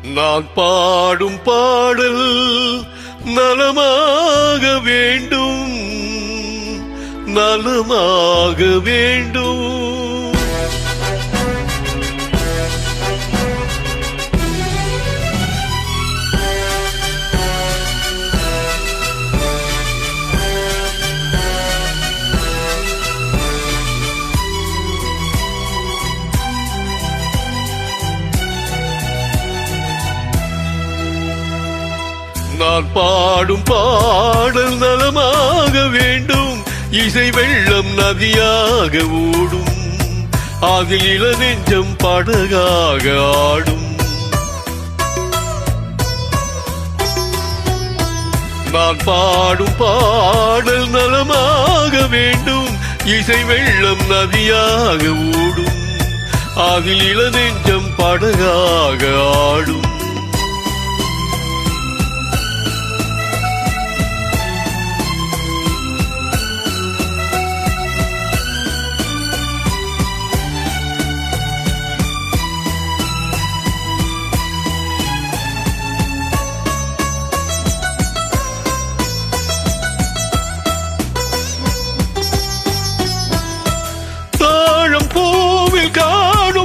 நான் பாடும் பாடல் நலமாக வேண்டும், நலமாக வேண்டும். நான் பாடும் பாடல் நலமாக வேண்டும், இசை வெள்ளம் நதியாக ஓடும், அதில் இளநெஞ்சம் படகாக ஆடும். நான் பாடும் பாடல் நலமாக வேண்டும், இசை வெள்ளம் நதியாக ஓடும், அதில் இளநெஞ்சம் படகாக ஆடும்.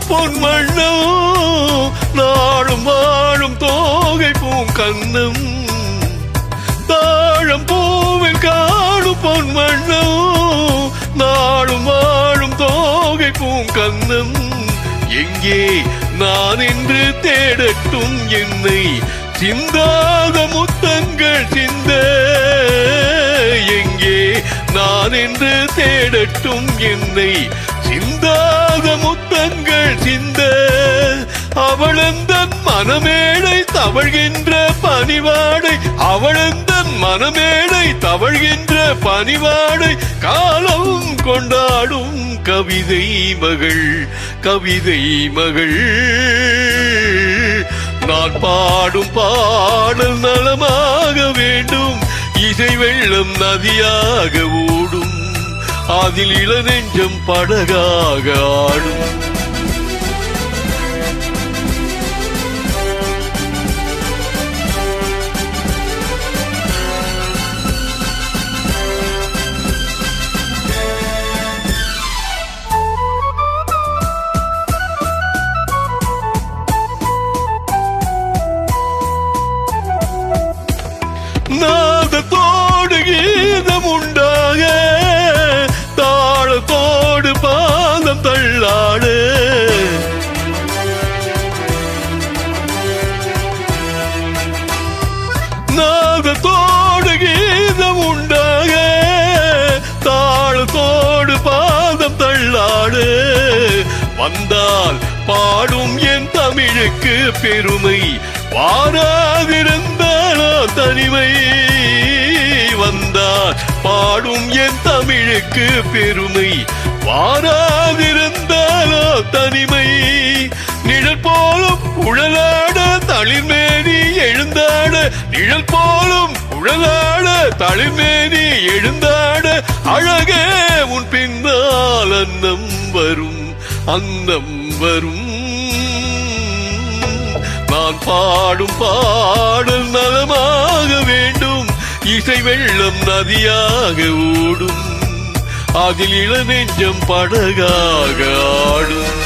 பொன் மண்ணும் நாளும் வாழும் தோகை பூங்கன்னம், தாழம் பூவில் காணும் பொன் மண்ணும் நாளும் வாழும் தோகை பூங்கன்னம். எங்கே நான் என்று தேடட்டும் என்னை சிந்தாத முத்தங்கள் சிந்த, எங்கே நான் என்று தேடட்டும் என்னை சிந்தாத முத்தங்கள் சிந்த. அவளந்தன் மனமேடை தவழ்கின்ற பனிவாடை, அவளந்தன் மனமேடை தவழ்கின்ற பனிவாடை, காலம் கொண்டாடும் கவிதை மகள், கவிதை மகள். நான் பாடும் பாடல் நலமாக வேண்டும், இசை வெள்ளம் நதியாக ஓடும், அதில் இளநெஞ்சம் படகாக ஆடும். நாதத்தோடு கீதம் உண்டாக, தாளத்தோடு பாதம் தள்ளாடு, நாதத்தோடு கீதம் உண்டாக, தாளத்தோடு பாதம் தள்ளாடு. வந்தால் பாடும் என் தமிழுக்கு பெருமை, வாராதிருந்தாலோ தனிமை. வந்தால் பாடும் என் தமிழுக்கு பெருமை, வாராதிருந்தாலோ தனிமை. நிழல் போலும் உழலாட தளிர்மேனி எழுந்தாட, நிழல் போலும் உழலாட தளிர்மேனி எழுந்தாட, அழகே உன் பின்னால் அன்னம் வரும், அன்னம் வரும். நான் பாடும் பாடல் நலமாக வேண்டும், இசை வெள்ளம் நதியாக ஓடும், அதில் இளநெஞ்சம் படகாக ஆடும்.